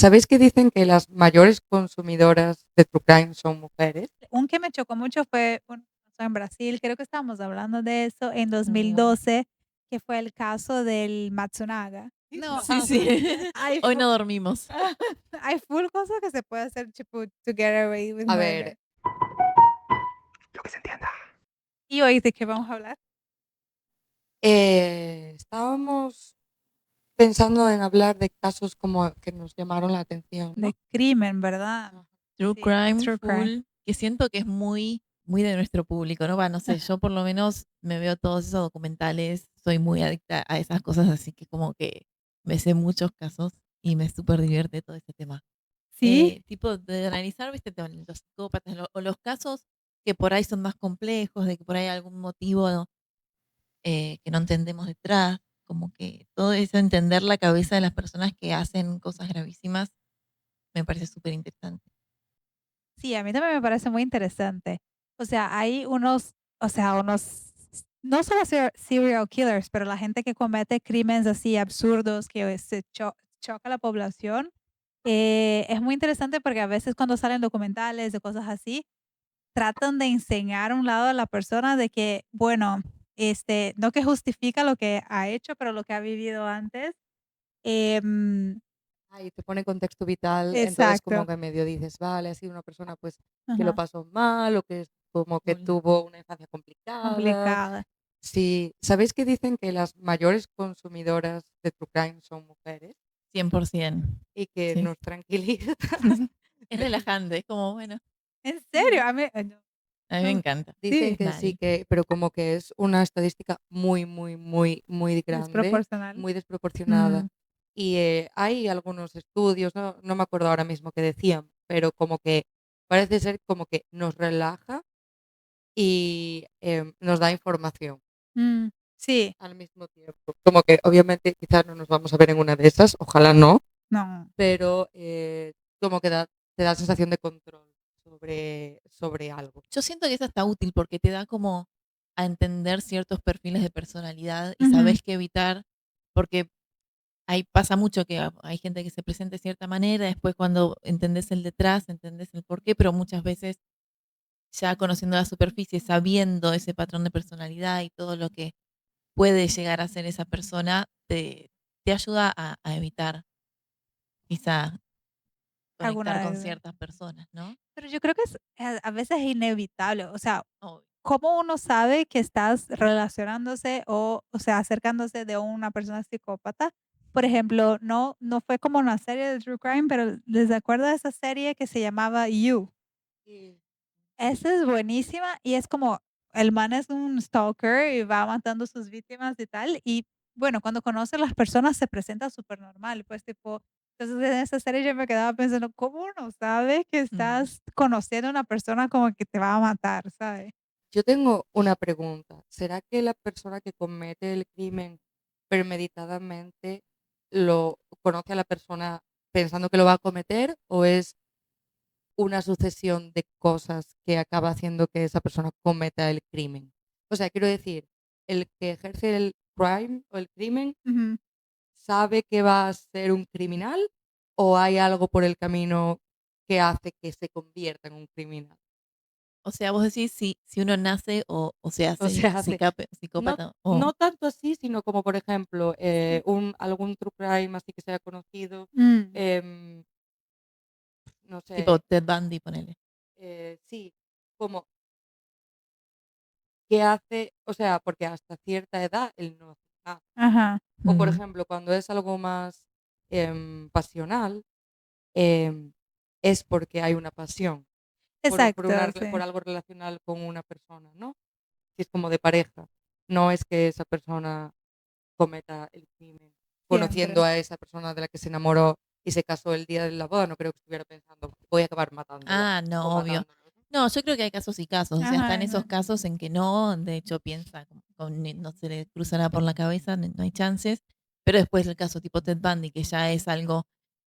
¿Sabéis que dicen que las mayores consumidoras de true crime son mujeres? Un que me chocó mucho fue uno que pasó en Brasil, creo que estábamos hablando de eso en Mm. 2012, que fue el caso del Matsunaga. No, Sí, sí. hay Hoy fu no dormimos. hay full cosas que se puede hacer, tipo, to get away with A ver, murder. ¿Y hoy de qué vamos a hablar? estábamos pensando en hablar de casos como que nos llamaron la atención, ¿no? De crimen, ¿verdad? Ajá. True Sí, crime true crime. full, que siento que es muy de nuestro público, ¿no? Va, no sé, yo por lo menos me veo todos esos documentales, soy muy adicta a esas cosas, así que como que me sé muchos casos y me súper divierte todo este tema. ¿Sí? Tipo de analizar, viste, los psicópatas o los casos que por ahí son más complejos, de que por ahí hay algún motivo que no entendemos detrás, como que todo eso, entender la cabeza de las personas que hacen cosas gravísimas, me parece súper interesante. Sí, a mí también me parece muy interesante. O sea, hay unos, o sea, unos, no solo serial killers, pero la gente que comete crímenes así absurdos que choca a la población. Es muy interesante porque a veces cuando salen documentales de cosas así, tratan de enseñar un lado de la persona de que, bueno, no que justifica lo que ha hecho, pero lo que ha vivido antes. Em, Y te pone contexto vital, entonces como exacto. que medio dices, vale, ha sido una persona pues que lo Ajá. pasó mal o que es como que Full. tuvo una infancia complicada. Complicada. Sí, ¿sabéis que dicen que las mayores consumidoras de true crime son mujeres 100%. y que Sí. nos tranquiliza? Es relajante, es como, bueno, ¿En serio? A mí, no, a mí me no, encanta. Dicen sí, que sí, Dale. que, pero como que es una estadística muy, muy, muy, muy grande, desproporcional. muy desproporcionada. Mm, Y hay algunos estudios, no me acuerdo ahora mismo qué decían, pero como que parece ser como que nos relaja y nos da información mm, sí, al mismo tiempo. Como que obviamente quizás no nos vamos a ver en una de esas, ojalá no, no. pero como que te da sensación de control sobre algo. Yo siento que eso está útil porque te da como a entender ciertos perfiles de personalidad y Ujú, sabes qué evitar, porque ahí pasa mucho que hay gente que se presenta de cierta manera, después cuando entendés el detrás, entendés el porqué, pero muchas veces ya conociendo la superficie, sabiendo ese patrón de personalidad y todo lo que puede llegar a ser esa persona, te ayuda a evitar quizá alguna conectar con vez. ciertas personas, ¿no? Pero yo creo que es a veces es inevitable, o sea, Obvio. ¿cómo uno sabe que estás relacionándose o sea, acercándose de una persona psicópata? Por ejemplo, no fue como una serie de true crime, pero ¿les acuerdas de esa serie que se llamaba You? Sí. Esa es buenísima y es como el man es un stalker y va matando sus víctimas y tal. Y bueno, cuando conoce a las personas se presenta súper normal, pues tipo, entonces en esa serie yo me quedaba pensando, ¿cómo uno sabe que Mm. estás conociendo a una persona como que te va a matar, ¿sabes? Yo tengo una pregunta. ¿Será que la persona que comete el crimen premeditadamente lo conoce a la persona pensando que lo va a cometer o es una sucesión de cosas que acaba haciendo que esa persona cometa el crimen? O sea, quiero decir, el que ejerce el crime o el crimen Ujú. sabe que va a ser un criminal o hay algo por el camino que hace que se convierta en un criminal. O sea, vos decís si uno nace o se O hace sea, no, psicópata no o tanto así, sino como por ejemplo, Sí. algún true crime así que sea conocido, Mm, em, no tipo sé, Ted Bundy, ponele. sí, como que hace, o sea, porque hasta cierta edad él no hace nada. ajá. O por Mm. ejemplo, cuando es algo más pasional, em, es porque hay una pasión Exacto, por sí. algo relacional con una persona, ¿no? Si es como de pareja, no es que esa persona cometa el crimen conociendo Siempre. a esa persona de la que se enamoró y se casó el día de la boda, no creo que estuviera pensando, voy a acabar matándola Ah, o no, obvio. matándolo, ¿no? No, yo creo que hay casos y casos. O sea, Ajá, están esos ajá. casos en que no, de hecho piensa, no se le cruzará por la cabeza, no hay chances. Pero después el caso tipo Ted Bundy, que ya es algo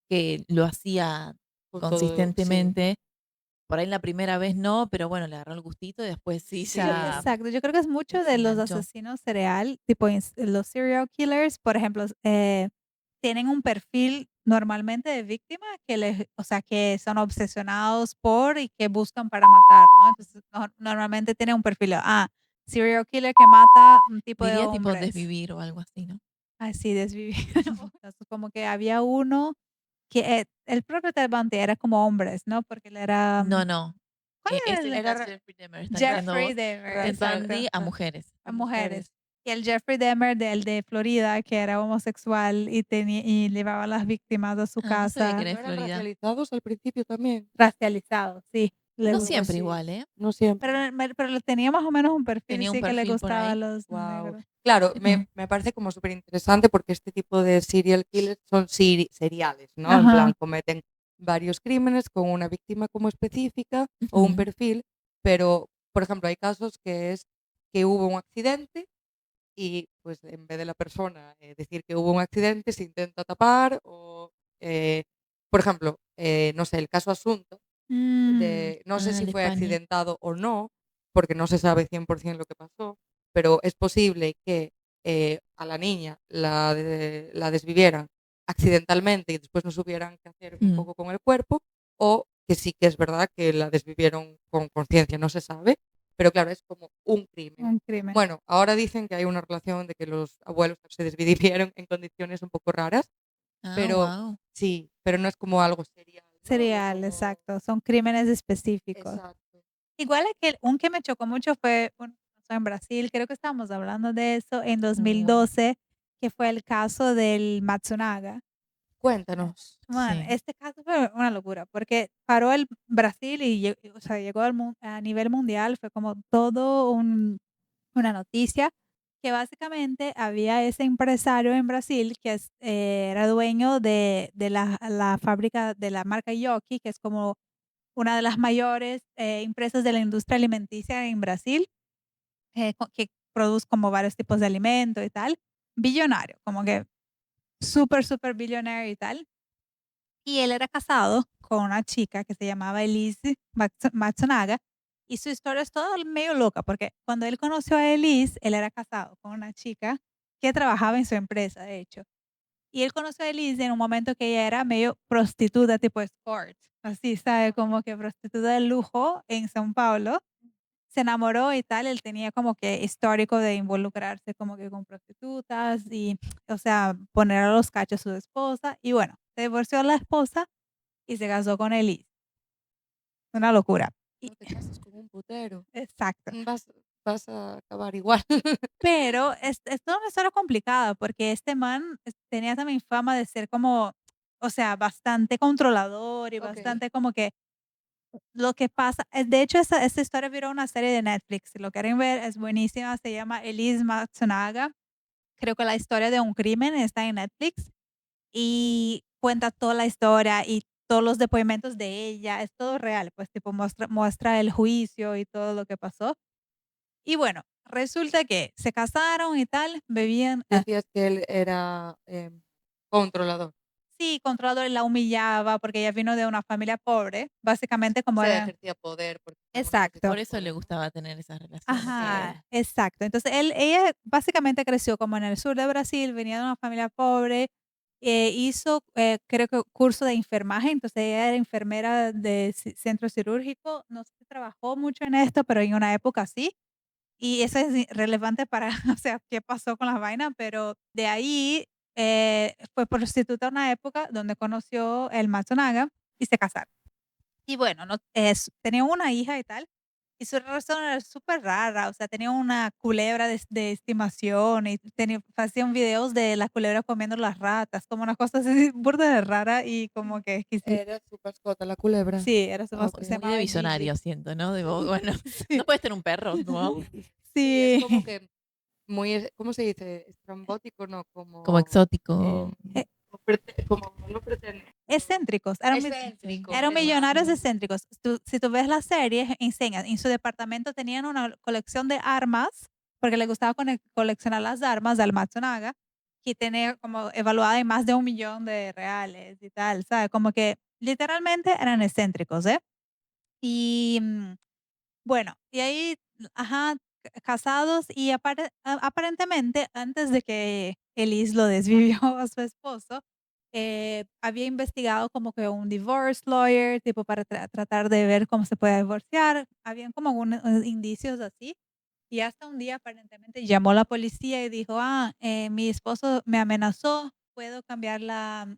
que lo hacía Con todo, sí, consistentemente. Por ahí la primera vez no, pero bueno, le agarró el gustito y después sí ya sí, Exacto, yo creo que es mucho se de los enganchó. asesinos serial, tipo los serial killers, por ejemplo, tienen un perfil normalmente de víctimas que o sea, que son obsesionados por y que buscan para matar, ¿no? Entonces, normalmente tiene un perfil, serial killer que mata un tipo de Diría tipo hombres. desvivir o algo así, ¿no? Así, desvivir. Entonces, como que había uno que el propio Ted Bundy era como hombres, ¿no? Porque él era, No, no. ¿cuál era Ese el? era Era Jeffrey Dahmer, estás diciendo Jeffrey vos. Dahmer, Ted exacto, Bundy a mujeres. a mujeres. Y el Jeffrey Dahmer del de Florida, que era homosexual y llevaba a las víctimas a su No sabía que casa, era de ¿No eran Florida. racializados al principio también? racializado, sí. No Algo siempre así. igual, ¿eh? No siempre. Pero tenía más o menos un perfil, Tenía un sí, que le perfil por gustaba a ahí. los Wow. negros. Claro, Ujú. me parece como súper interesante porque este tipo de serial killers son seriales, ¿no? En Ajá. plan, cometen varios crímenes con una víctima como específica o un Ujú. perfil, pero, por ejemplo, hay casos que es que hubo un accidente y pues en vez de la persona decir que hubo un accidente se intenta tapar o, por ejemplo, no sé, el caso Asunto, no sé si De fue España. accidentado o no, porque no se sabe 100% lo que pasó, pero es posible que a la niña la desvivieran accidentalmente y después no supieran qué hacer un Mm. poco con el cuerpo, o que sí que es verdad que la desvivieron con conciencia, no se sabe, pero claro, es como un crimen. Un crimen. Bueno, ahora dicen que hay una relación de que los abuelos se desvivieron en condiciones un poco raras, pero Wow. sí, pero no es como algo serial, ¿no? No Serial, como... exacto. Son crímenes específicos. Exacto. Igual es que un que me chocó mucho fue uno que pasó en Brasil, creo que estábamos hablando de eso en 2012, que fue el caso del Matsunaga. Cuéntanos. Man, Sí. este caso fue una locura, porque paró el Brasil y o sea, llegó a nivel mundial, fue como todo una noticia, que básicamente había ese empresario en Brasil que era dueño de la fábrica de la marca Yoki, que es como una de las mayores empresas de la industria alimenticia en Brasil, que produce como varios tipos de alimentos y tal. Billonario, como que súper, súper billonario y tal. Y él era casado con una chica que se llamaba Elise Matsunaga. Y su historia es toda medio loca, porque cuando él conoció a Elise, él era casado con una chica que trabajaba en su empresa, de hecho. Y él conoció a Elise en un momento que ella era medio prostituta, tipo escort, así, ¿sabe? Como que prostituta de lujo en São Paulo. Se enamoró y tal, él tenía como que histórico de involucrarse como que con prostitutas y, o sea, poner a los cachos a su esposa. Y bueno, se divorció la esposa y se casó con Elise. Una locura. Y, No te cases con un putero. exacto. Vas, vas a acabar igual. Pero es toda una historia complicada porque este man tenía también fama de ser como, o sea, bastante controlador y Ok. bastante como que lo que pasa, de hecho, esa historia viró una serie de Netflix. Si lo quieren ver, es buenísima. Se llama Elise Matsunaga. Creo que la historia de un crimen está en Netflix y cuenta toda la historia y todos los depoimentos de ella. Es todo real, pues tipo muestra el juicio y todo lo que pasó. Y bueno, resulta que se casaron y tal, bebían. Decías que él era controlador. Sí, controlador, la humillaba porque ella vino de una familia pobre, básicamente O como sea, era. ejercía poder porque está en una Exacto. posición Por de eso le poder. gustaba tener esas relaciones a Ajá, él. exacto. Entonces, ella básicamente creció como en el sur de Brasil, venía de una familia pobre, hizo, creo que curso de enfermaje, entonces ella era enfermera de centro cirúrgico, no sé si trabajó mucho en esto, pero en una época sí, y eso es relevante para, o sea, qué pasó con las vainas, pero de ahí fue prostituta una época donde conoció el Matsunaga y se casaron. Y bueno, no, tenía una hija y tal, y su relación era súper rara, o sea, tenía una culebra de estimación y hacían videos de la culebra comiendo las ratas, como una cosa así burda de rara y como que exquisita. Era su mascota, la culebra. Sí, era su Ah, mascota, ok. se Muy de llamaba Gigi. visionario, siento, ¿no? De vos, bueno, Sí, no puedes tener un perro, ¿no? Sí, es como sí. que muy, ¿cómo se dice? Estrambótico, ¿no? Como Como, exótico. Eh, como no pretende. excéntricos, Excéntrico, eran millonarios exacto. excéntricos. Si tú ves la serie, enseñan, en su departamento tenían una colección de armas, porque le gustaba coleccionar las armas del Matsunaga, que tenía como evaluada en más de 1 millón de reales y tal, ¿sabes? Como que literalmente eran excéntricos, ¿eh? Y bueno, y ahí, ajá, casados y aparentemente antes de que Elise lo desvivió a su esposo, había investigado como que un divorce lawyer, tipo para tratar de ver cómo se puede divorciar. Habían como algunos indicios así. Y hasta un día aparentemente llamó a la policía y dijo, mi esposo me amenazó, puedo cambiar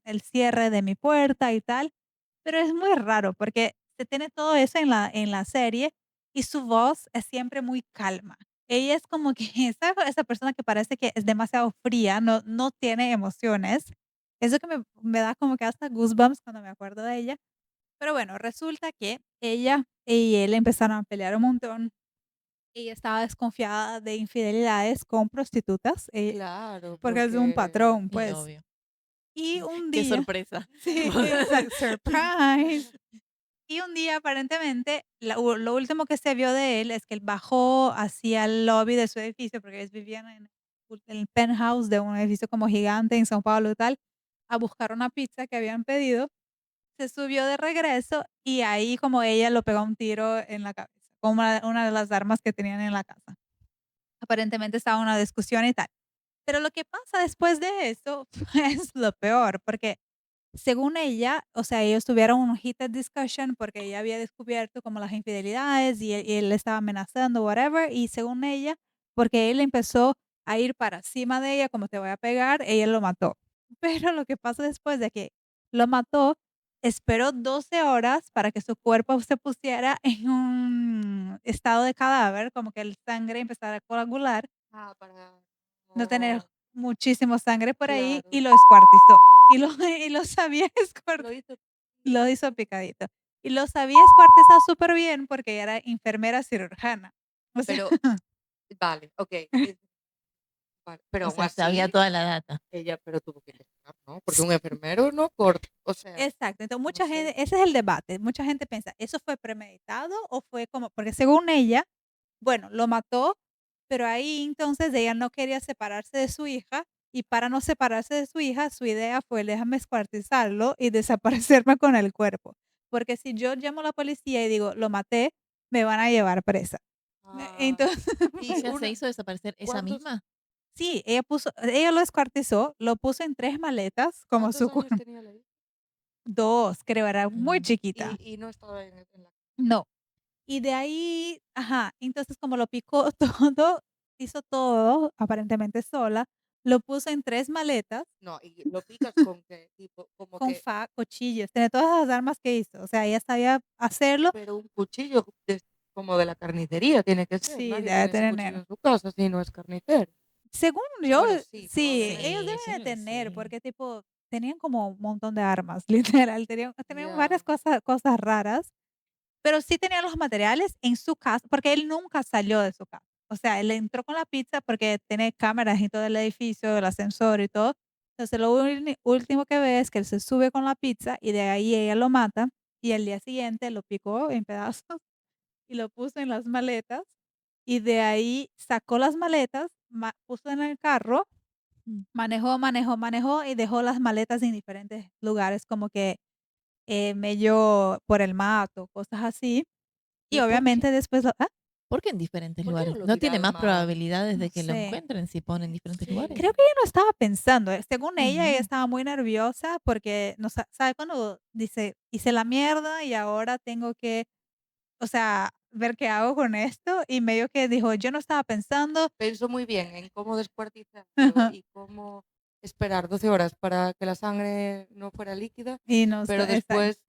el cierre de mi puerta y tal. Pero es muy raro porque se tiene todo eso en la serie y su voz es siempre muy calma. Ella es como que esa persona que parece que es demasiado fría, no tiene emociones. Eso que me da como que hasta goosebumps cuando me acuerdo de ella. Pero bueno, resulta que ella y él empezaron a pelear un montón. Ella estaba desconfiada de infidelidades con prostitutas, Claro, porque es un porque patrón, Y pues. obvio. Y un Qué día, sorpresa. sí, exacto, surprise. Y un día, aparentemente, lo último que se vio de él es que él bajó hacia el lobby de su edificio, porque ellos vivían en el penthouse de un edificio como gigante en São Paulo y tal, a buscar una pizza que habían pedido. Se subió de regreso y ahí como ella lo pegó un tiro en la cabeza, con una de las armas que tenían en la casa. Aparentemente estaba una discusión y tal. Pero lo que pasa después de eso es lo peor, porque según ella, o sea, ellos tuvieron un heated discussion porque ella había descubierto como las infidelidades y él le estaba amenazando, whatever, y según ella, porque él empezó a ir para encima de ella, como te voy a pegar, ella lo mató. Pero lo que pasa después de que lo mató, esperó 12 horas para que su cuerpo se pusiera en un estado de cadáver, como que el sangre empezara a coagular, para no tener no, muchísimo sangre por ahí, claro, y lo escuartizó. Y lo, y lo sabía lo hizo lo hizo picadito. Y lo sabía escuartizar súper bien porque ella era enfermera cirujana. O sea, pero vale, okey, vale, pero O aún sea, sabía así, toda la data. ella pero tuvo que investigar, ¿no? Porque un enfermero no corta, o sea, exacto. Entonces, no mucha sé. gente, ese es el debate. Mucha gente piensa, ¿eso fue premeditado o fue como? Porque según ella, bueno, lo mató, pero ahí entonces ella no quería separarse de su hija y para no separarse de su hija, su idea fue déjame escuartizarlo y desaparecerme con el cuerpo. Porque si yo llamo a la policía y digo, lo maté, me van a llevar presa. Ah, Entonces, ¿Y y ya se una hizo desaparecer esa ¿cuántos misma? sí, ella lo descuartizó, lo puso en 3 maletas como cuántos su años cuerpo. tenía la hija? 2, creo, era muy Mm. chiquita. Y no estaba en la No. Y de ahí, ajá, entonces como lo picó todo, hizo todo, aparentemente sola, lo puso en 3 maletas no, y lo picas con qué tipo, como con que cuchillos, tiene todas las armas que hizo, o sea, ella sabía hacerlo. pero un cuchillo como de la carnicería tiene que ser, Sí, nadie debe tiene ese cuchillo tener. en su casa si no es carnicero. Según yo, Bueno, sí, sí, ellos probablemente. Sí, deben yo de creo que tener, sí. porque tipo, tenían como un montón de armas, literal, tenían varias Ya. cosas raras. Pero sí tenía los materiales en su casa, porque él nunca salió de su casa. O sea, él entró con la pizza porque tiene cámaras en todo el edificio, el ascensor y todo. Entonces, lo último que ve es que él se sube con la pizza y de ahí ella lo mata y al día siguiente lo picó en pedazos y lo puso en las maletas y de ahí sacó las maletas, puso en el carro, manejó y dejó las maletas en diferentes lugares como que medio por el mato, cosas así. Y ¿Y por qué? obviamente después ¿Por qué en diferentes ¿Por qué lugares? no lo ¿No tira tiene al más mar? probabilidades no de que lo sé, encuentren si ponen diferentes lugares? creo Sí. que ella no estaba pensando, según ella Ujú. estaba muy nerviosa porque no sabe cuando dice: "Hice la mierda y ahora tengo que, o sea, ver qué hago con esto", y medio que dijo: "Yo no estaba pensando". Pensó muy bien en cómo descuartizarlo y cómo esperar 12 horas para que la sangre no fuera líquida, Y no pero sé, exacto. después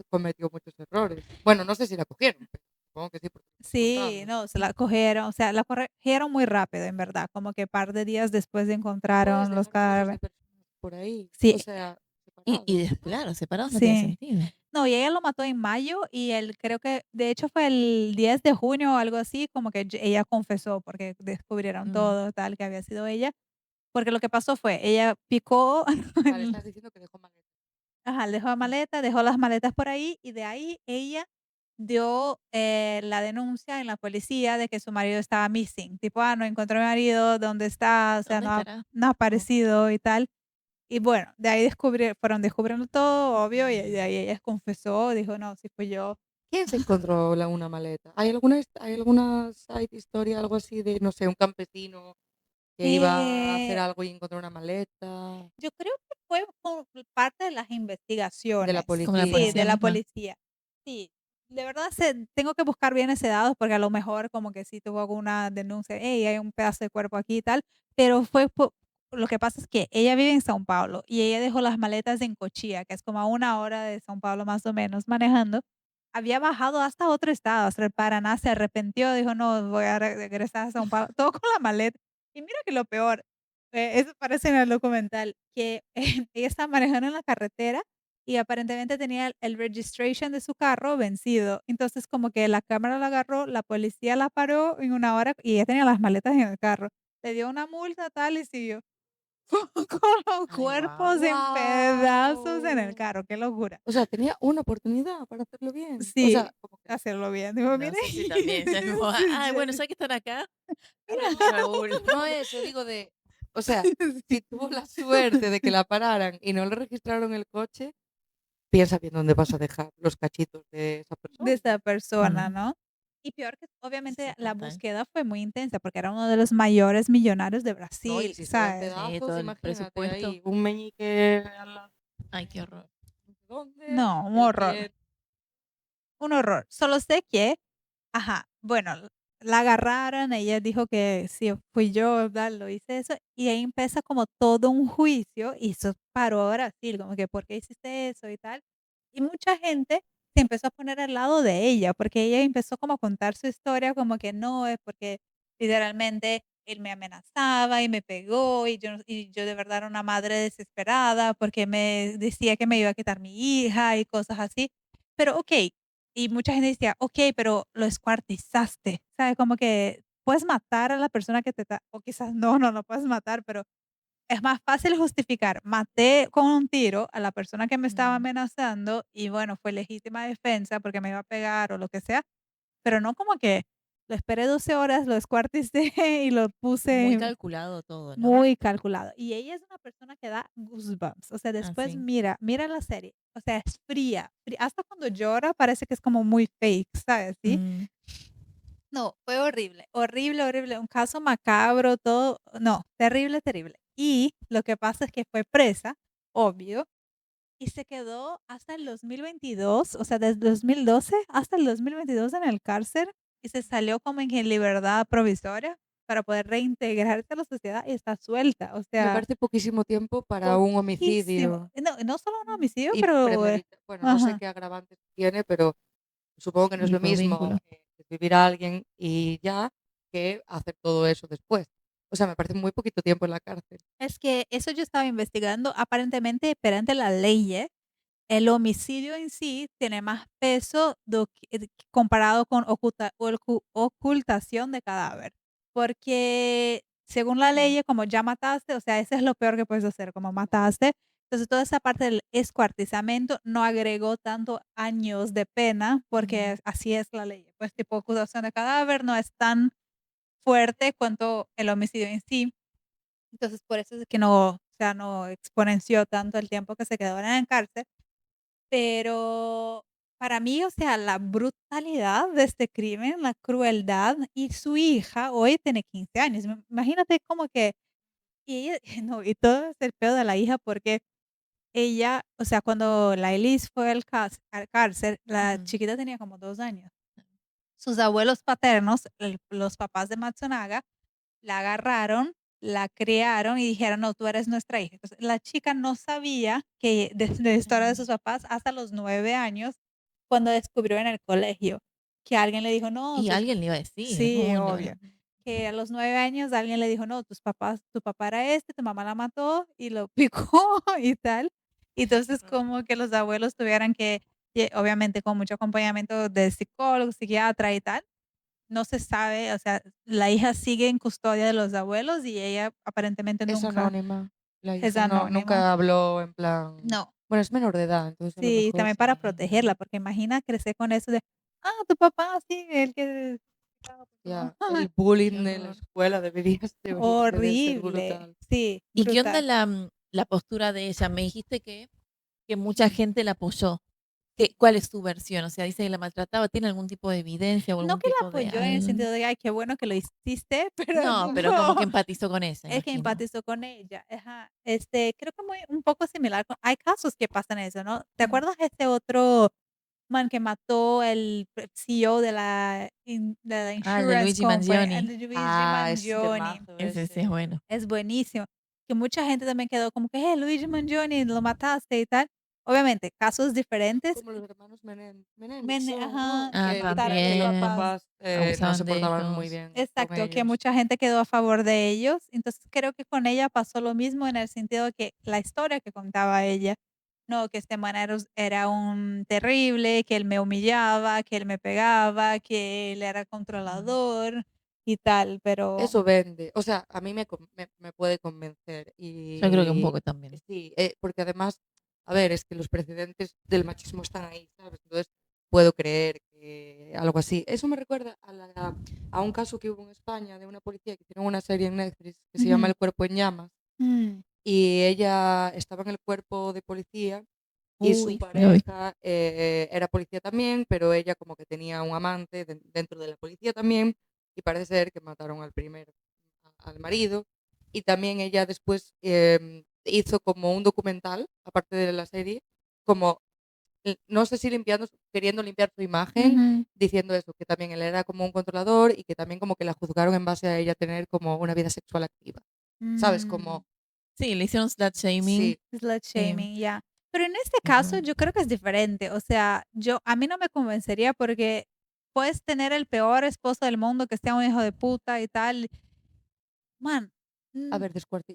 cometió muchos errores. Bueno, no sé si la cogieron, pero supongo que sí, porque lo estás Sí, contando. no, se la cogieron, o sea, la cogieron muy rápido, en verdad, como que par de días después de No puedes encontraron los dejar cuerpos cadáveres. de personas por ahí, Sí, o sea, Y separados. claro, separados no tiene sí. sentido. No, y ella lo mató en mayo y él creo que, de hecho, fue el 10 de junio o algo así, como que ella confesó porque descubrieron Mm. todo, tal, que había sido ella. Porque lo que pasó fue, ella picó, Vale, estás diciendo que dejó maleta. ajá, dejó la maleta, dejó las maletas por ahí y de ahí ella dio la denuncia en la policía de que su marido estaba missing. Tipo, no encontró a mi marido, ¿dónde está? O sea, ¿Dónde estará? no ha Oh. aparecido y tal. Y bueno, de ahí fueron descubriendo todo, obvio, y de ahí ella confesó, dijo, no, sí fui yo. ¿Quién se encontró una maleta? ¿Hay alguna side historia, algo así de, no sé, un campesino Que iba a hacer Eh, algo y encontró una maleta yo creo que fue por parte de las de la investigaciones. Como la Sí, policía. de policía la misma. policía. Sí, de verdad tengo que buscar bien ese dato porque a lo mejor como que sí tuvo alguna denuncia, hey, hay un pedazo de cuerpo aquí y tal, pero lo que pasa es que ella vive en São Paulo y ella dejó las maletas en Cochía, que es como a 1 hora de São Paulo más o menos manejando. Había bajado hasta otro estado, hasta el Paraná, se arrepintió, dijo, no, voy a regresar a São Paulo, todo con la maleta. Y mira que lo peor, eso parece en el documental, que ella estaba manejando en la carretera y aparentemente tenía el registration de su carro vencido. Entonces, como que la cámara la agarró, la policía la paró en 1 hora y ella tenía las maletas en el carro. Le dio una multa tal y siguió con los Ay, guau. cuerpos en pedazos en el ¡Guau! carro. Qué locura. O sea, tenía una oportunidad para hacerlo bien. O Sí, sea, como que hacerlo bien. Digo, No mire, sé si también. Ya es como, ay, bueno, ya que están acá, mira. hagamos Raúl. no eso, digo o sea, si tuvo la suerte de que la pararan y no le registraron el coche, piensa bien dónde vas a dejar los cachitos de esa De persona. esa persona, Mm, ¿no? Y peor que sí, obviamente la total. búsqueda fue muy intensa porque era uno de los mayores millonarios de No, y Brasil, si se va en ¿sabes? Sí, pedazos, todo el imagínate presupuesto. ahí, un meñique a la Ay, qué horror. ¿dónde? No, un El horror, pie. un horror. Solo sé que, ajá, bueno, la agarraron, ella dijo que sí, fui yo, ¿verdad? Lo hice eso, y ahí empieza como todo un juicio y eso paró a Brasil, como que, ¿por qué hiciste eso y tal? Y mucha gente se empezó a poner al lado de ella, porque ella empezó como a contar su historia, como que no, es porque literalmente él me amenazaba y me pegó y yo de verdad era una madre desesperada porque me decía que me iba a quitar mi hija y cosas así. Pero ok, y mucha gente decía: "Okey, pero lo descuartizaste", ¿sabes? Como que puedes matar a la persona que te está o quizás no lo puedes matar, pero es más fácil justificar, maté con un tiro a la persona que me estaba Mm. amenazando y bueno, fue legítima defensa porque me iba a pegar o lo que sea, pero no como que lo esperé 12 horas, lo descuarticé y lo Muy puse calculado todo, ¿no? muy calculado. Y ella es una persona que da goosebumps. O sea, después Así. mira la serie. O sea, es fría, hasta cuando llora parece que es como muy fake, ¿sabes? ¿Sí? Mm, No, fue horrible, horrible, horrible. Un caso macabro, todo. No, terrible, terrible. Y lo que pasa es que fue presa, obvio, y se quedó hasta el 2022, o sea, desde 2012 hasta el 2022 en el cárcel y se salió como en libertad provisoria para poder reintegrarse a la sociedad y está suelta. O Me sea, parece poquísimo tiempo para un poquísimo. homicidio No, no solo un homicidio, y pero premedita bueno, no sé ajá. qué agravantes tiene, pero supongo que no es y lo por mismo, vínculo. desvivir a alguien y ya, que hacer todo eso después. O sea, me parece muy poquito tiempo en la cárcel. Es que eso yo estaba investigando. Aparentemente, perante la ley, el homicidio en sí tiene más peso comparado con ocultación de cadáver. Porque según la Mm, ley, como ya mataste, o sea, ese es lo peor que puedes hacer, como mataste. Entonces, toda esa parte del escuartizamiento no agregó tanto años de pena, porque mm. así es la ley. Pues tipo ocultación de cadáver no es tan fuerte cuanto el homicidio en sí. Entonces, por eso es que no, o sea, no exponenció tanto el tiempo que se quedó en la cárcel. Pero para mí, o sea, la brutalidad de este crimen, la crueldad, y su hija hoy tiene 15 años. Imagínate como que, y ella, no, y todo es el peor de la hija porque ella, o sea, cuando la Elise fue al cárcel, la Ujú. chiquita tenía como 2 años. Sus abuelos paternos, los papás de Matsunaga, la agarraron, la criaron y dijeron: "No, tú eres nuestra hija". Entonces, la chica no sabía que de la historia de sus Mm. papás hasta los 9 años, cuando descubrió en el colegio que alguien le dijo: "No, Y alguien le iba a decir, sí, uno. obvio, que a los 9 años alguien le dijo: "No, tu papá era este, tu mamá la mató y lo picó", y tal. Y entonces, como que los abuelos tuvieran que, obviamente, con mucho acompañamiento de psicólogo, psiquiatra y tal, no se sabe, o sea, la hija sigue en custodia de los abuelos y ella aparentemente Es nunca anónima, la es hija no anónima. nunca habló en plan No, bueno, es menor de edad, entonces a lo sí, mejor también para Sí, protegerla, porque imagina crecer con eso de: "Ah, tu papá, sí, el que estaba por tu". ya, el qué bullying de la horror. escuela debe ser Horrible, brutal. sí, ¿Y qué onda brutal. la postura de ella? Me dijiste que mucha gente la apoyó. ¿Cuál es su versión? O sea, dice que la maltrataba, ¿tiene algún tipo de evidencia o No algún que la tipo de apoyó en el algo? sentido de, ay, qué bueno que lo hiciste, pero No, pero como que no, empatizó con ella, es que imagino. empatizó con ella. Ajá. Creo que un poco similar. Hay casos que pasan eso, ¿no? ¿Te Mm. acuerdas de este otro man que mató el CEO de la Ah, el de insurance Luigi company, Mangione. el de Luigi Ah, es Mangione? temazo Ese sí es ese. bueno. Es buenísimo. Que mucha gente también quedó como que, Luigi Mangione, lo mataste y tal. Obviamente, casos diferentes. Como los hermanos Menéndez son, ¿no? Ajá, Ah, que Que mataron a sus los papás. también. papás no se Abusaban de portaban muy ellos. bien con Exacto, que ellos. mucha gente quedó a favor de ellos. Entonces creo que con ella pasó lo mismo en el sentido de que la historia que contaba ella, no, que este man era un terrible, que él me humillaba, que él me pegaba, que él era Mm. controlador y tal, pero Eso vende. O sea, a mí me puede convencer. Yo creo que un Y poco también. sí, porque además, a ver, es que los precedentes del machismo están ahí, ¿sabes? Entonces puedo creer que algo así. Eso me recuerda a un caso que hubo en España de una policía que hicieron una serie en Netflix que se llama ujú, El cuerpo en llamas. mm, Y ella estaba en el cuerpo de policía y su Uy, sí lo vi. pareja era policía también, pero ella como que tenía un amante dentro de la policía también y parece ser que mataron al marido. Y también ella después hizo como un documental, aparte de la serie, como, no sé si queriendo limpiar su imagen, ujú, diciendo eso, que también él era como un controlador y que también como que la juzgaron en base a ella tener como una vida sexual activa. ¿Sabes? mm, Como, Sí, le hicieron slut shaming. sí, slut em, shaming, ya. Pero en este caso ujú. yo creo que es diferente. O sea, a mí no me convencería porque puedes tener el peor esposo del mundo que sea un hijo de puta y tal. Man, a mm, ver,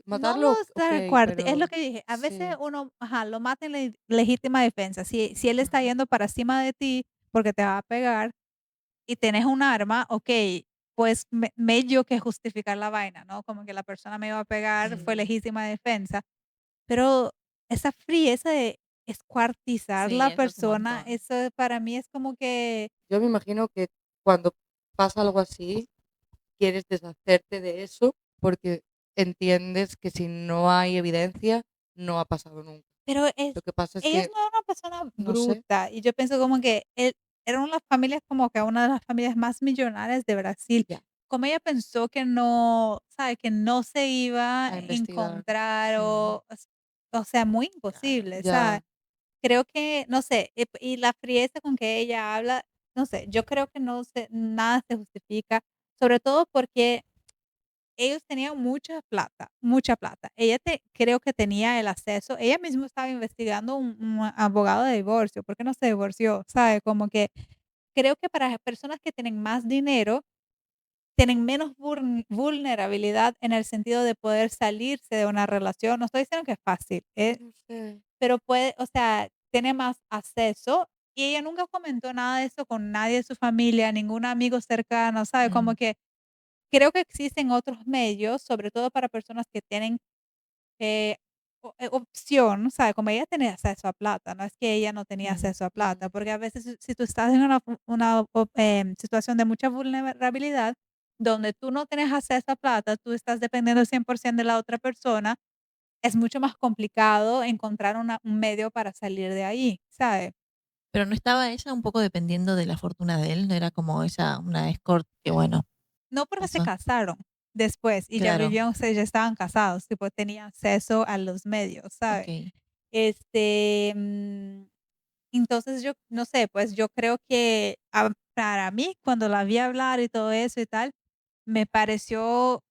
no lo matarlo, está ok, el cuarte, es lo pero que dije. A veces sí. uno, ajá, lo mata en legítima defensa. Si él está Ujú. yendo para cima de ti porque te va a pegar y tienes un arma, ok, pues medio que justificar la vaina, ¿no? Como que la persona me iba a pegar, fue Ujú. legítima defensa. Pero esa frieza de escuartizar Sí, la eso es un persona, montón. eso para mí es como que Yo me imagino que cuando pasa algo así, quieres deshacerte de eso porque entiendes que si no hay evidencia, no ha pasado nunca. pero Lo que pasa es ella que, no era una persona no sé, bruta, y yo pienso como que él era una familia como que una de las familias más millonarias de Brasil. ya, Como ella pensó que no, ¿sabe? Que no se iba a a investigar. encontrar Mm, o sea, muy claro. imposible, ¿sabes? Ya, Creo que, no sé, y la frieza con que ella habla, no sé, yo creo que no se nada se justifica, sobre todo porque ellos tenían mucha plata, mucha plata. Ella creo que tenía el acceso, ella misma estaba investigando un abogado de divorcio, ¿por qué no se divorció? ¿Sabe? Como que creo que para personas que tienen más dinero, tienen menos vulnerabilidad en el sentido de poder salirse de una relación. No estoy diciendo que es fácil, no sé. pero puede, o sea, tiene más acceso y ella nunca comentó nada de eso con nadie de su familia, ningún amigo cercano, ¿sabe? Como Mm, que creo que existen otros medios, sobre todo para personas que tienen opción, ¿sabe? Como ella tenía acceso a plata, no es que ella no tenía mm. acceso a plata, Mm. porque a veces si tú estás en situación de mucha vulnerabilidad, donde tú no tienes acceso a plata, tú estás dependiendo 100% de la otra persona, es mucho más complicado encontrar un medio para salir de ahí, ¿sabe? Pero no estaba ella un poco dependiendo de la fortuna de él, no era como ella una escort que bueno, No porque se pasó. casaron después y ya Claro, vivían, o sea, ya estaban casados, tipo, tenían acceso a los medios, ¿sabe? ok. Este, entonces yo, no sé, pues yo creo que para mí, cuando la vi hablar y todo eso y tal, me pareció,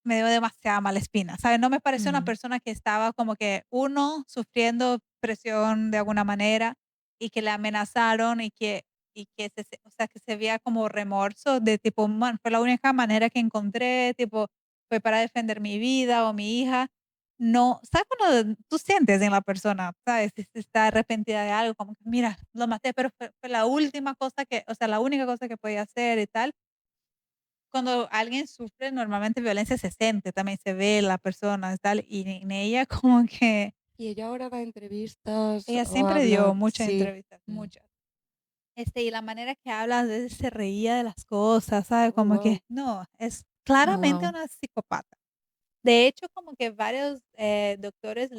me dio demasiada mala espina, ¿sabes? No me pareció una Mm. persona que estaba como que, uno, sufriendo presión de alguna manera y que le amenazaron y que o sea, que se veía como remorso de tipo, man, fue la única manera que encontré, tipo, fue para defender mi vida o mi hija. No, ¿sabes cuando tú sientes en la persona, sabes, si está arrepentida de algo, como que, mira, lo maté, pero fue la última cosa que, o sea, la única cosa que podía hacer y tal? Cuando alguien sufre normalmente violencia se siente, también se ve la persona y tal, y en ella como que Y ella ahora da entrevistas ella o siempre dio habla, muchas sí. entrevistas, Mm. muchas. Y la manera que habla, a veces se reía de las cosas, ¿sabe? Oh, Como wow. que no, es Ah, claramente wow. una psicópata. De hecho, como que varios doctores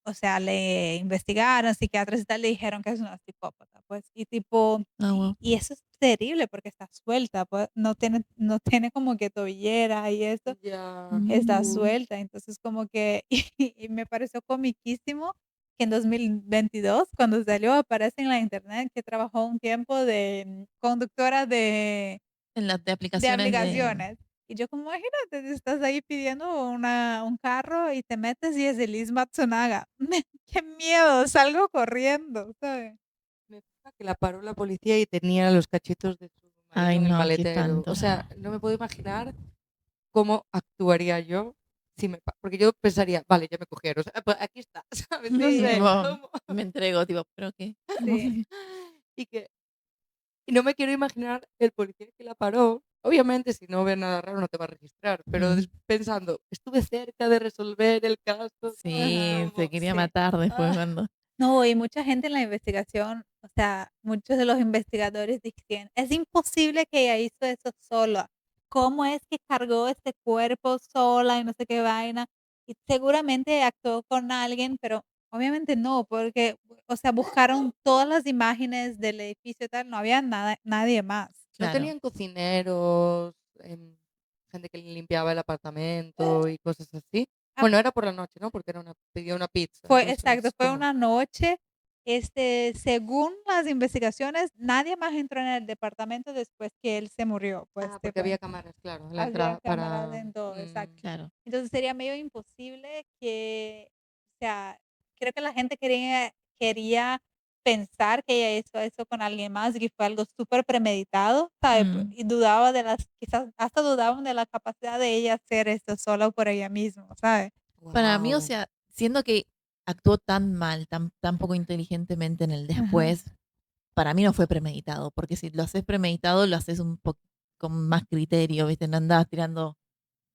o sea, le investigaron, psiquiatras y tal, le dijeron que es una psicópata, pues, y tipo, Ah, wow. y eso es terrible porque está suelta, pues, no tiene como que tobillera y eso, Ya. está Mm. suelta. Entonces, como que y me pareció comiquísimo que en 2022, cuando salió, aparece en la internet que trabajó un tiempo de conductora En las de de aplicaciones de... aplicaciones. Y yo como, imagínate, estás ahí pidiendo un carro y te metes y es de Liz Matsunaga. Qué miedo, salgo corriendo, ¿sabes? Me gusta que la paró la policía y tenía los cachitos de su marido Ay, en el no, qué maletero. O espanto. sea, no me puedo imaginar cómo actuaría yo si porque yo pensaría, vale, ya me cogieron, o sea, pues aquí está, ¿sabes? No Sí, Sí, sé tipo, cómo. me entrego, tipo, ¿pero qué? sí. Y que y no me quiero imaginar el policía que la paró. Obviamente, si no ve nada raro, no te va a registrar, pero Mm. pensando, estuve cerca de resolver el caso, ¿sabes? Sí, Ajá, se Como, quería sí. matar después ah, cuando... No, y mucha gente en la investigación, o sea, muchos de los investigadores dicen, es imposible que ella hizo eso sola. ¿Cómo es que cargó este cuerpo sola y no sé qué vaina? Y seguramente actuó con alguien, pero obviamente no, porque, o sea, buscaron todas las imágenes del edificio y tal, no había nada, nadie más. no Claro. tenían cocineros, gente que le limpiaba el apartamento y cosas así. Ah, Bueno, era por la noche, ¿no? Porque pedía una pizza, Fue exacto, entonces, fue ¿cómo? una noche, según las investigaciones, nadie más entró en el departamento después que él se murió, pues, Ah, porque tipo, había cámaras, claro, en la había entrada cámaras para... en todo, exacto. Claro. Entonces sería medio imposible que, o sea, creo que la gente quería pensar que ella hizo eso con alguien más y que fue algo súper premeditado, ¿sabes? Mm. Y quizás hasta dudaban de la capacidad de ella hacer esto solo por ella misma, ¿sabes? Para mí, o Wow. sea, siendo que actuó tan mal, tan poco inteligentemente en el Ajá. después, para mí no fue premeditado, porque si lo haces premeditado, lo haces un poco con más criterio, ¿viste? No andabas tirando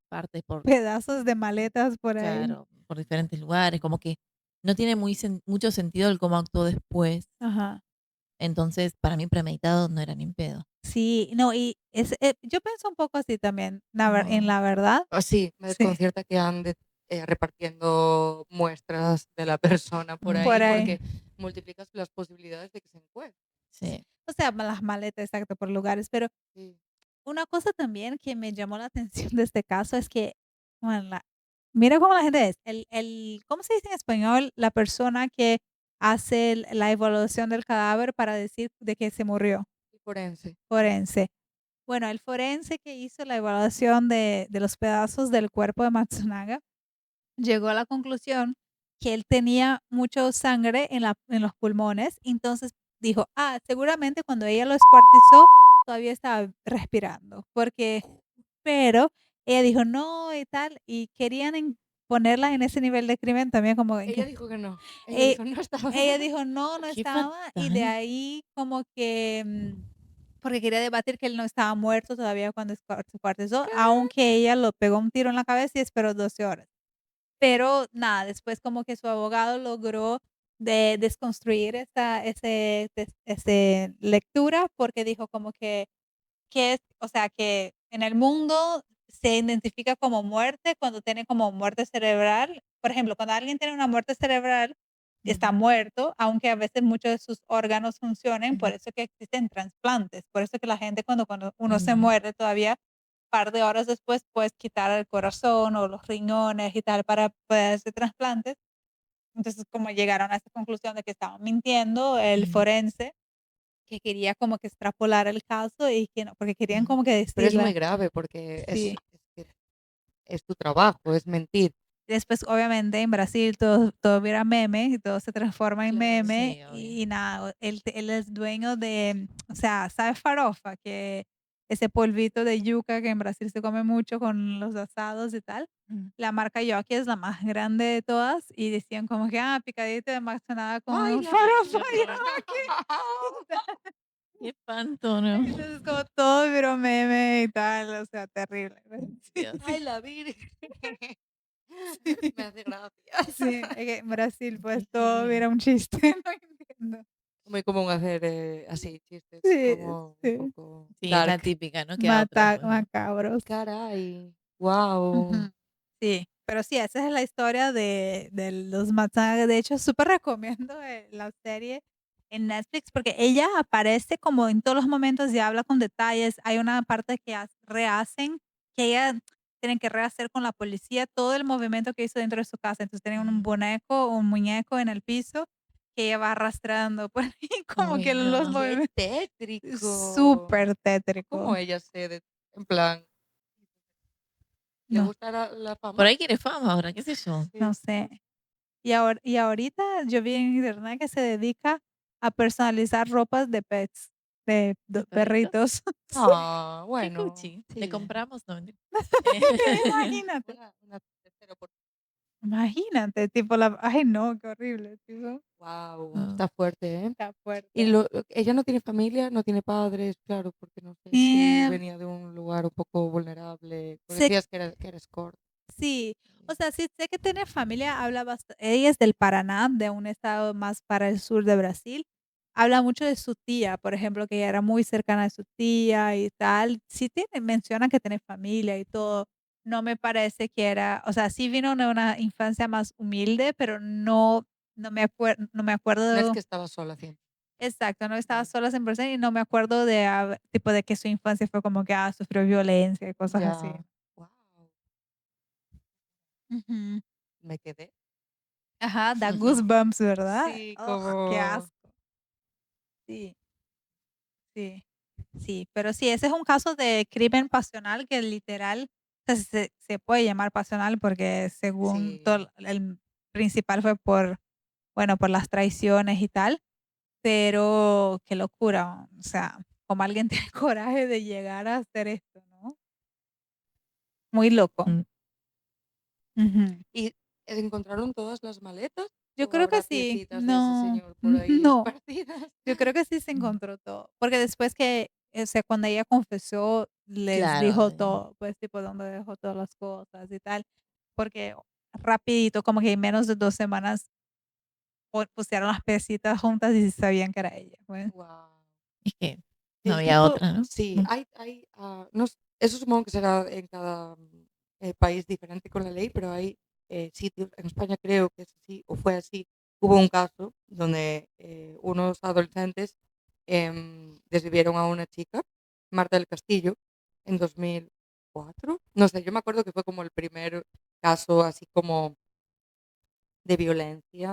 partes por, Pedazos de maletas por ahí. claro, por diferentes lugares, como que no tiene mucho sentido el cómo actuó después. Ajá. Entonces, para mí premeditado no era ni en pedo. Sí, no, y yo pienso un poco así también, en Ujú. la verdad. Ah, sí, me Sí, desconcierta que ande repartiendo muestras de la persona por por ahí, ahí. Ujú. porque multiplicas las posibilidades de que se encuentre. Sí. O sea, las maletas, exacto, por lugares. Pero Sí. una cosa también que me llamó la atención de este caso es que, bueno, mira cómo la gente es. ¿Cómo se dice en español? La persona que hace la evaluación del cadáver para decir de que se murió. Y forense. Forense. Bueno, el forense que hizo la evaluación de los pedazos del cuerpo de Matsunaga llegó a la conclusión que él tenía mucho sangre en los pulmones. Entonces dijo, seguramente cuando ella lo escuartizó todavía estaba respirando, pero ella dijo no y tal, y querían ponerla en ese nivel de crimen también como en Ella que dijo que no. Ella eh, dijo, no estaba. ella dijo no, no Qué estaba, y de fatal. ahí como que, porque quería debatir que él no estaba muerto todavía cuando se cuartizó, ¿Qué? aunque ella lo pegó un tiro en la cabeza y esperó 12 horas. Pero nada, después como que su abogado logró desconstruir ese lectura, porque dijo como que o sea, que en el mundo se identifica como muerte cuando tiene como muerte cerebral. Por ejemplo, cuando alguien tiene una muerte cerebral, está Ujú. muerto, aunque a veces muchos de sus órganos funcionen, por Ujú. eso que existen trasplantes. Por eso que la gente cuando uno se Mm. muere todavía par de horas después puedes quitar el corazón o los riñones y tal para poder hacer trasplantes. Entonces, como llegaron a esta conclusión de que estaban mintiendo, el Mm. forense, que quería como que extrapolar el caso y que no, porque querían Mm. como que Pero es muy decirle, grave porque sí. es tu trabajo, es mentir. Después, obviamente, en Brasil todo era meme y todo se transforma en Claro. meme Sí, obvio. y nada, él es dueño de, o sea, ¿sabes farofa? Que ese polvito de yuca que en Brasil se come mucho con los asados y tal. Mm. La marca Yoki es la más grande de todas y decían como que, picadito de nada ¡Ay, con la farofa virgen! Yoki. Qué espanto, ¿no? Entonces, como todo pero meme y tal, o sea, terrible. Dios. ¡Ay, la virgen! Sí. Me hace gracia. Sí, es que en Brasil, pues, todo era un chiste, no entiendo. Muy común hacer así chistes Sí, como un sí. poco Sí, es la dark. típica, no queda otra, pues, ¿no? Macabros. Caray, wow. Ujú. Sí. Pero sí, esa es la historia de los Matsunaga. De hecho, súper recomiendo la serie en Netflix porque ella aparece como en todos los momentos y habla con detalles. Hay una parte que rehacen, que ella tiene que rehacer con la policía todo el movimiento que hizo dentro de su casa. Entonces tienen un un muñeco en el piso que ella va arrastrando por ahí, como Uy, que los no. ¡Qué movimientos. tétrico! Súper ¿Cómo tétrico. ella en plan, le No, gusta la Por fama? ahí quiere fama ahora, qué sé yo. no Sí. sé. Y ahorita yo vi en internet que se dedica a personalizar ropas de pets, ¿De de perritos? perritos. Sí, Ah, Qué bueno, cuchi. Le sí. compramos, no mentira. imagínate, Una tercera imagínate, tipo ay no, qué horrible, tipo, Wow, Ah, está fuerte, ¿eh? está Y fuerte. ella no tiene familia, no tiene padres, claro, porque no sé si Em, venía de un lugar un poco vulnerable. Porque sé decías que era escort. Sí, o sea, sí sé que tiene familia, habla bastante, ella es del Paraná, de un estado más para el sur de Brasil. Habla mucho de su tía, por ejemplo, que ella era muy cercana de su tía y tal. Sí menciona que tiene familia y todo. No me parece que era, o sea, sí vino de una infancia más humilde, pero no me No es acuerdo que estaba sola siempre. exacto, no estaba Vale. sola 100% y no me acuerdo de tipo de que su infancia fue como que sufrió violencia y cosas así. Ya. Wow, Ujú. me quedé. Ajá, da goosebumps, ¿verdad? Sí, Ugh, qué como. asco. Sí, sí, sí, pero sí, ese es un caso de crimen pasional que literal, o sea, se puede llamar pasional porque según Sí. todo el principal fue bueno, por las traiciones y tal, pero qué locura, o sea, como alguien tiene coraje de llegar a hacer esto, ¿no? Muy loco. mm. Ujú. ¿Y encontraron todas las maletas? Yo ¿O creo que habrá sí, piecitas de ese no, señor por ahí no. esparcidas? Yo creo que sí se Mm. encontró todo, porque después que, o sea, cuando ella confesó, les Claro, dijo todo, pues, tipo, dónde dejó todas las cosas y tal, porque rapidito, como que en menos de 2 semanas, pusieron las piecitas juntas y sabían que era ella, pues. Wow. es que no El había tipo, otra, ¿no? sí, Mm. no eso supongo que será en cada país diferente con la ley, pero hay sitios, en España creo que es así, o fue así, hubo un caso donde unos adolescentes desvivieron a una chica, Marta del Castillo, en 2004. No sé, yo me acuerdo que fue como el primer caso así como de violencia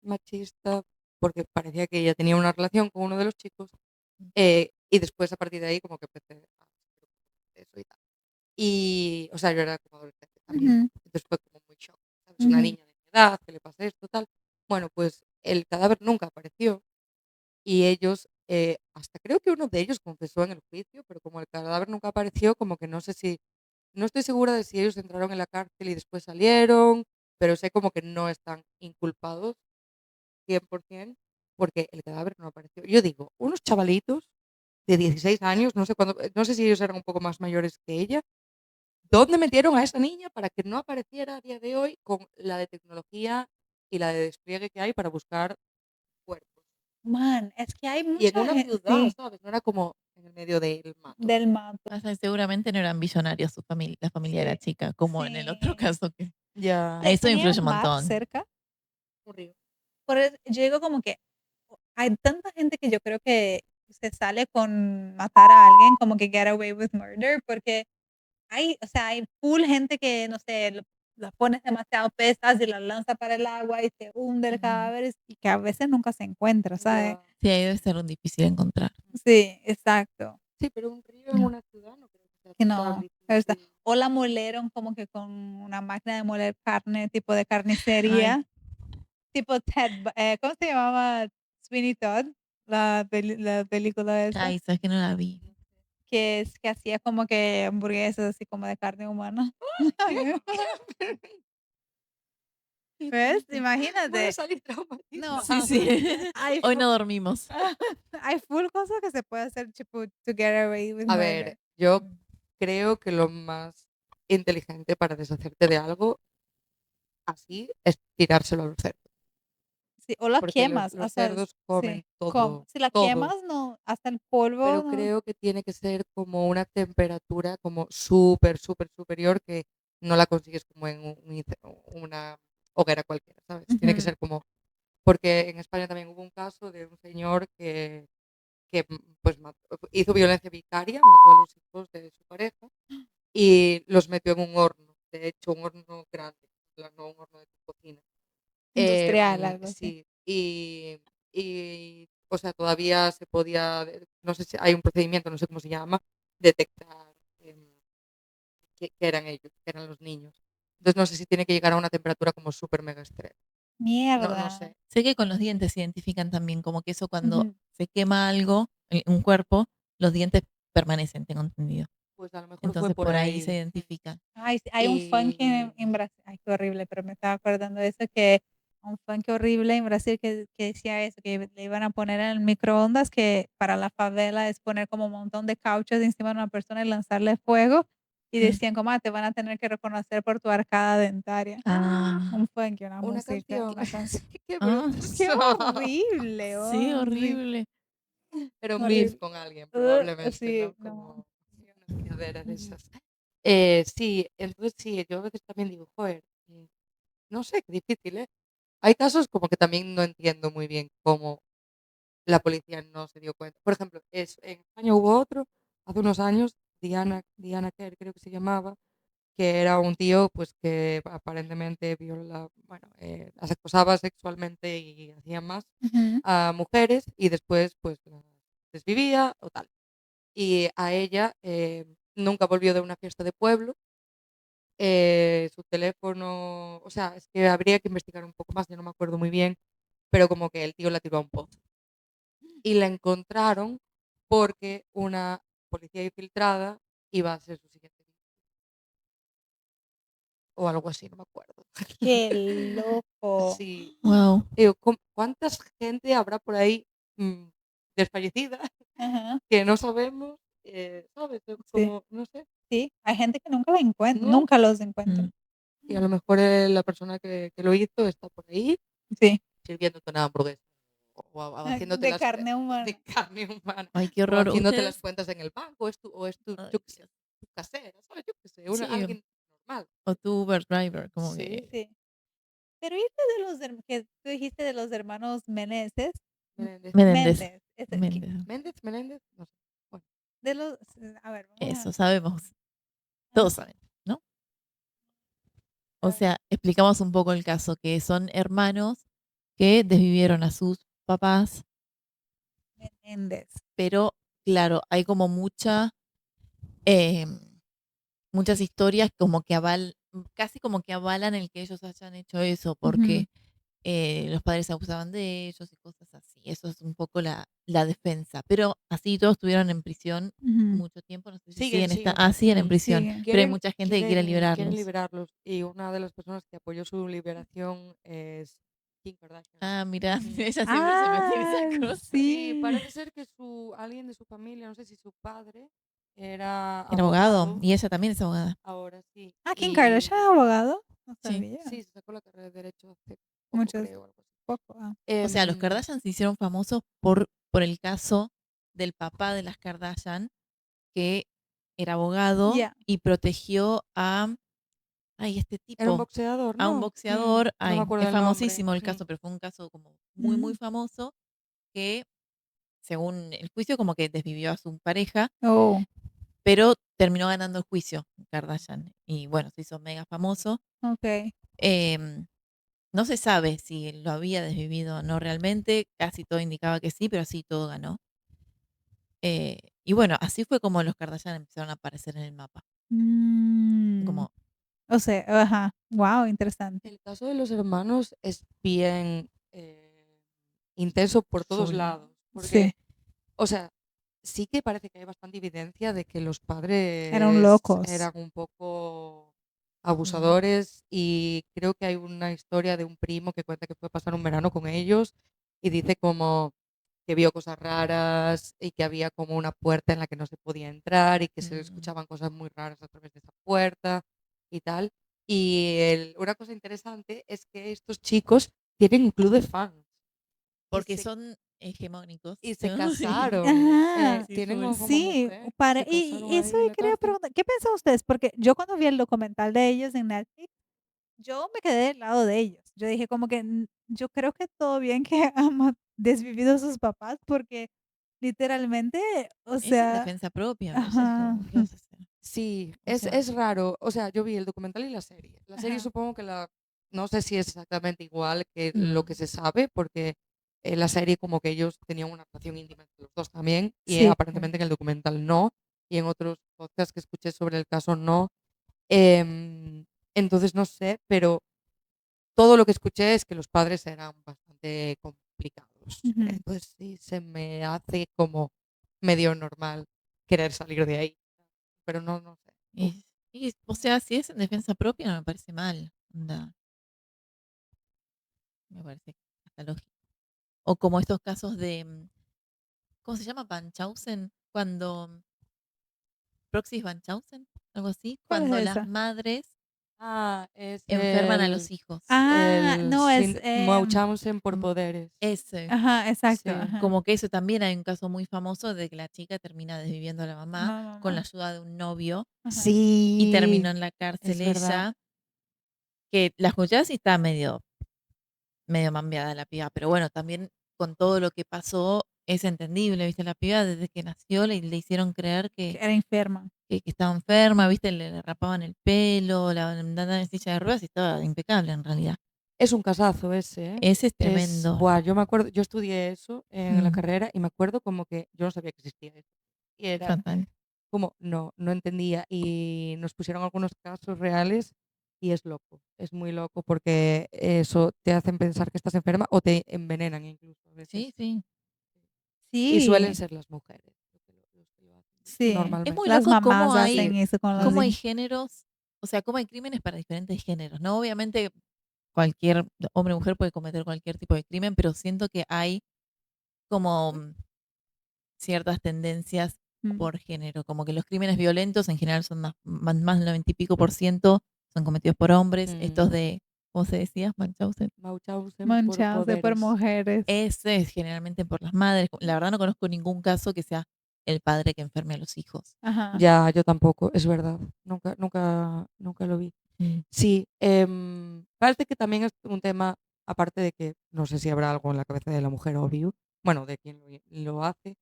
machista, porque parecía que ella tenía una relación con uno de los chicos y después a partir de ahí como que empecé a hacer eso y tal. Y, o sea, yo era como adolescente también. Ujú, Entonces fue como muy shock. ¿Sabes? Una ujú, niña de mi edad, que le pasa esto, tal. Bueno, pues el cadáver nunca apareció y ellos, hasta creo que uno de ellos confesó en el juicio, pero como el cadáver nunca apareció, como que no sé si, no estoy segura de si ellos entraron en la cárcel y después salieron, pero sé como que no están inculpados 100% porque el cadáver no apareció. Yo digo, unos chavalitos de 16 años, no sé cuándo, no sé si ellos eran un poco más mayores que ella. ¿Dónde metieron a esa niña para que no apareciera a día de hoy con la de tecnología y la de despliegue que hay para buscar cuerpos? Man, es que hay Y en mucha una gente, ciudad, sí, ¿sabes? No era como en el medio del mato. del mato, Pasa que seguramente no eran millonarios su familia, la familia de la sí, chica, como en el otro sí. caso que Ya. eso influye ¿Tenían un mar montón. cerca? Un río. Por eso, yo digo como que hay tanta gente que yo creo que se sale con matar a alguien, como que get away with murder, porque o sea, hay full gente que, no sé, las pones demasiado pesas y las lanza para el agua y se hunde el Mm. cadáver y que a veces nunca se encuentra, ¿sabes? Ya. Sí, ahí debe ser un difícil encontrar. Sí, exacto. Sí, pero un río en No. una ciudad no creo que sea Que tan no, difícil. o la molieron como que con una máquina de moler carne, tipo de Ay, carnicería, tipo ¿cómo se llamaba? Sweeney Todd, la película esa. ay, sabes que no la vi. Que hacía como que hamburguesas así como de carne humana. ¿Qué? Qué ¿Ves? triste. Voy a Imagínate. salir No, Sí, traumatizada. sí. hay Hoy fu no dormimos. hay full cosas que se puede hacer, tipo, to get away with A ver, murder. yo creo que lo más inteligente para deshacerte de algo así es tirárselo a los cerdos, Sí, o la porque quemas, los hasta cerdos sí, comen todo, si la todo, quemas, no, hasta el polvo, pero no. creo que tiene que ser como una temperatura como súper, súper superior que no la consigues como en una hoguera cualquiera, ¿sabes? Tiene que Ujú. ser como... Porque en España también hubo un caso de un señor que pues hizo violencia vicaria, mató a los hijos de su pareja y los metió en un horno, de hecho un horno grande, no un horno de cocina. Industrial, algo así. Sí, y, o sea, todavía se podía, no sé si hay un procedimiento, no sé cómo se llama, detectar que eran ellos, que eran los niños. Entonces no sé si tiene que llegar a una temperatura como súper mega extrema. No Mierda. sé. Sé que con los dientes se identifican también, como que eso cuando Ujú. se quema algo, un cuerpo, los dientes permanecen, tengo entendido. Pues a lo mejor fue Entonces por por ahí se ahí. identifican. Ay, sí, hay un funk Y en Brasil. Ay, qué horrible, pero me estaba acordando de eso, que un funk horrible en Brasil que decía eso, que le iban a poner en el microondas, que para la favela es poner como un montón de cauchos encima de una persona y lanzarle fuego. Y Mm. decían como, te van a tener que reconocer por tu arcada dentaria. Ah, Un funk, una una música, canción. una canción. Qué ah, ¡Qué brutos. horrible! sí, Sí, horrible. Era un beef horrible. con alguien, probablemente, Sí, ¿no? no. Como una criadera de Ujú. esas. Sí, entonces sí, yo a veces también digo, joder, no sé, qué difícil, ¿eh? Hay casos como que también no entiendo muy bien cómo la policía no se dio cuenta. Por ejemplo, en España hubo otro, hace unos años, Diana Kerr creo que se llamaba, que era un tío pues que aparentemente bueno, las acosaba sexualmente y hacía más Ujú. a mujeres y después pues las desvivía o tal. Y a ella nunca volvió de una fiesta de pueblo. Su teléfono, o sea, es que habría que investigar un poco más, yo no me acuerdo muy bien, pero como que el tío la tiró a un pozo. Y la encontraron porque una policía infiltrada iba a ser su siguiente víctima, o algo así, no me acuerdo. ¡Qué loco! Sí, Wow. digo, ¿cuánta gente habrá por ahí desfallecida Ajá, que no sabemos? ¿Sabes? sí. Como, no sé, Sí, hay gente que nunca la encuentra, no. nunca los encuentra. Mm. Y a lo mejor la persona que lo hizo está por ahí Sí, sirviéndote una hamburguesa o haciéndote de las carne de humana. carne humana Ay, qué o horror. haciéndote las Ustedes, cuentas en el banco, ay, yo qué sé, Dios. tu casera, ¿sabes? Yo qué sé, Sí, alguien normal. o tu Uber driver, como Sí, que Sí. Pero irte de los que tú dijiste de los hermanos Meneses, Menéndez. Menéndez. Méndez, Méndez. Menéndez, no sé. Bueno, de los, a ver, vamos Eso, sabemos. a, Todos saben, ¿no? O a- sea, explicamos un poco el caso, que son hermanos que desvivieron a sus papás, Menéndez. pero claro, hay como em, muchas historias como que casi como que avalan el que ellos hayan hecho eso, Ujú, porque los padres abusaban de ellos y cosas así. Eso es un poco la defensa. Pero así todos estuvieron en prisión ujú. mucho tiempo, no sé si siguen, siguen. siguen en prisión, Siguen. pero hay mucha gente que quiere Quieren liberarlos. liberarlos y una de las personas que apoyó su liberación es Kim Kardashian. Ah, mira, Mm. ella siempre se mete en esas Ah, cosas. Sí, sí. parece ser que alguien de su familia, no sé si su padre, era Era abogado abogado, y ella también es abogada. ahora sí. Ah, Kim Kardashian es Y abogado. No Sí. sabía. sí, se sacó la carrera de Derecho hace poco, Muchos, creo, algo así. poco. Ah. O sea, los Em, Kardashian se hicieron famosos por el caso del papá de las Kardashian, que era abogado Ya. y protegió este Era un tipo, boxeador, a un ¿no? boxeador. No me Ay, acuerdo es del nombre. famosísimo el caso, pero fue un caso como muy, muy Mm. famoso que, según el juicio, como que desvivió a su pareja, Oh, pero terminó ganando el juicio Kardashian. Y bueno, se hizo mega famoso. ok. Em, no se sabe si lo había desvivido o no realmente, casi todo indicaba que sí, pero así todo ganó. Y bueno, así fue como los Kardashian empezaron a aparecer en el mapa. Mm, Como, o sea, ajá. Wow, interesante. El caso de los hermanos es bien intenso por todos full. lados, Sí, porque, o sea, sí que parece que hay bastante evidencia de que los eran padres locos. eran un poco Mm. abusadores y creo que hay una historia de un primo que cuenta que fue a pasar un verano con ellos y dice como que vio cosas raras y que había como una puerta en la que no se podía entrar y que se Mm. escuchaban cosas muy raras a través de esa puerta y tal. Y una cosa interesante es que estos chicos tienen un club de fans que Porque son hegemónicos. Y se ¿no? casaron. Ajá. Sí, Tienen full. como Sí, mujer. para, Se y casaron eso ahí en yo la quería cárcel. preguntar, ¿qué piensan ustedes? Porque yo cuando vi el documental de ellos en Netflix, yo me quedé del lado de ellos. Yo dije como que yo creo que todo bien que han desvivido a sus papás porque literalmente, o Es en sea, defensa propia, o sea, es ajá, como, ¿qué vas a hacer? Sí, O es, sea, es raro. O sea, yo vi el documental y la serie. La serie ajá, supongo que no sé si es exactamente igual que lo mm, que se sabe, porque en la serie como que ellos tenían una relación íntima entre los dos también, y sí, aparentemente en el documental no, y en otros podcasts que escuché sobre el caso no. Em, entonces no sé, pero todo lo que escuché es que los padres eran bastante complicados. ujú, Entonces sí, se me hace como medio normal querer salir de ahí, pero no sé. Uf. o sea, si es en defensa propia, no me parece mal. Onda, me parece hasta lógico. O como estos casos de, ¿cómo se llama? Banchausen, cuando Proxys Banchausen, algo así, ¿cuál es cuando las esa? madres Es enferman a los hijos. Ah, no, es, Munchausen por Mm, poderes. Ese, ajá, exacto, Sí. ajá, como que eso también hay un caso muy famoso de que la chica termina desviviendo a la mamá con la mamá, ayuda de un novio ajá, y terminó Sí, en la es cárcel verdad. ella, que la escuchás y está medio mambiada la piba, pero bueno, también con todo lo que pasó es entendible, ¿viste? La piba desde que nació le hicieron creer que era enferma. que estaba enferma, ¿viste? Le rapaban el pelo, la andaban en silla de ruedas y estaba impecable en realidad. Es un casazo ese, ¿eh? Ese es tremendo. Buah, yo me acuerdo, yo estudié eso en la Mm, carrera y me acuerdo como que yo no sabía que existía eso. Y era fatal. como, no entendía. Y nos pusieron algunos casos reales y es loco, es muy loco porque eso te hacen pensar que estás enferma o te envenenan incluso a veces. Sí, sí. Y suelen Sí, ser las mujeres los que lo hacen sí, Es muy normalmente. las loco mamás hacen eso con los cómo hay hijos. géneros, o sea, cómo hay crímenes para diferentes géneros, ¿no? Obviamente cualquier hombre o mujer puede cometer cualquier tipo de crimen, pero siento que hay como ciertas tendencias Mm. por género, como que los crímenes violentos en general son más del 90 y pico por ciento son cometidos por hombres, estos Mm, de, ¿cómo se decía? Munchausen. Munchausen por Manchados por poderes. mujeres. Ese es generalmente por las madres. La verdad no conozco ningún caso que sea el padre que enferme a los hijos. Ajá. Ya, yo tampoco, es verdad. Nunca lo vi. Mm. Sí, parece que también es un tema, aparte de que no sé si habrá algo en la cabeza de la mujer, obvio, bueno, de quien lo hace,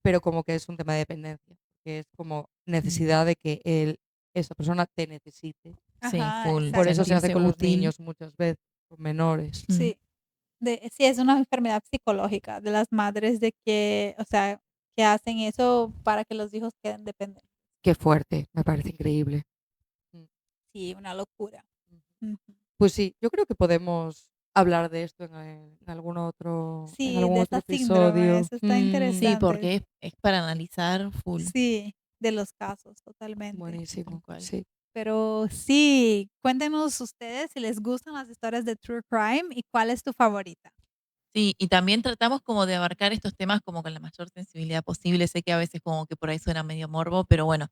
pero como que es un tema de dependencia, que es como necesidad de que esa persona te necesite. Sí, Ajá, full, Por eso exacto. se hace sentirse con los útil. niños muchas veces, con menores. Mm. Sí, sí, es una enfermedad psicológica de las madres de que, o sea, que hacen eso para que los hijos queden dependientes. Qué fuerte, me parece increíble. Mm, Sí, una locura. ujú. Ujú. Pues sí, yo creo que podemos hablar de esto en Sí, algún de otro esta síndrome, episodio. eso está Sí, interesante. porque es para analizar full, Sí, de los casos, totalmente. tal Buenísimo, cual. sí. Pero sí, cuéntenos ustedes si les gustan las historias de True Crime y cuál es tu favorita. Sí, y también tratamos como de abarcar estos temas como con la mayor sensibilidad posible. Sé que a veces como que por ahí suena medio morbo, pero bueno,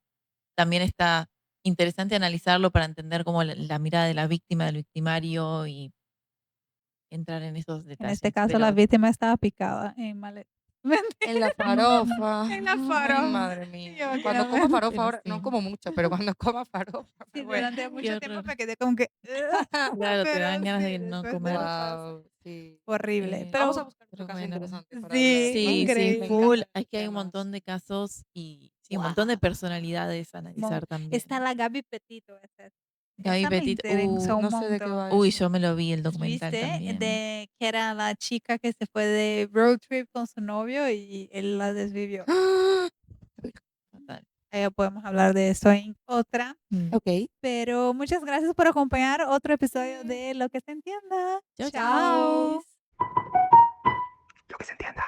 también está interesante analizarlo para entender como la mirada de la víctima, del victimario y entrar en esos En este detalles. caso, la Pero víctima estaba picada en malet. En la mm, farofa. En la Ay, farofa. madre Y mía. yo Cuando coma quedé- farofa pero ahora, no sí, como mucho, pero cuando coma farofa me Sí, muero. durante qué mucho tiempo horror. me quedé como que, Claro, te pero dan ganas sí, de no después de comer. eso pasa. Wow, sí. Horrible. Vamos a Pero buscar otro Pero caso bueno. interesante para hablar, sí, Sí, ¿vale? sí, Me increíble. full. encantan Aquí estos hay un temas. montón de casos y sí, un montón de Wow. personalidades a analizar Está también. la Gaby Petito. Gaby Esa me Petit, interesó un No sé de qué montón. va uy, eso. yo me lo vi el documental ¿Viste? también. De que era la chica que se fue de road trip con su novio y él la desvivió. ¡Ah! Fatal. Podemos hablar de eso en otra. Mm. Ok. Pero muchas gracias por acompañar otro episodio de Lo que se entienda. Chao, Chao. chao. Lo que se entienda.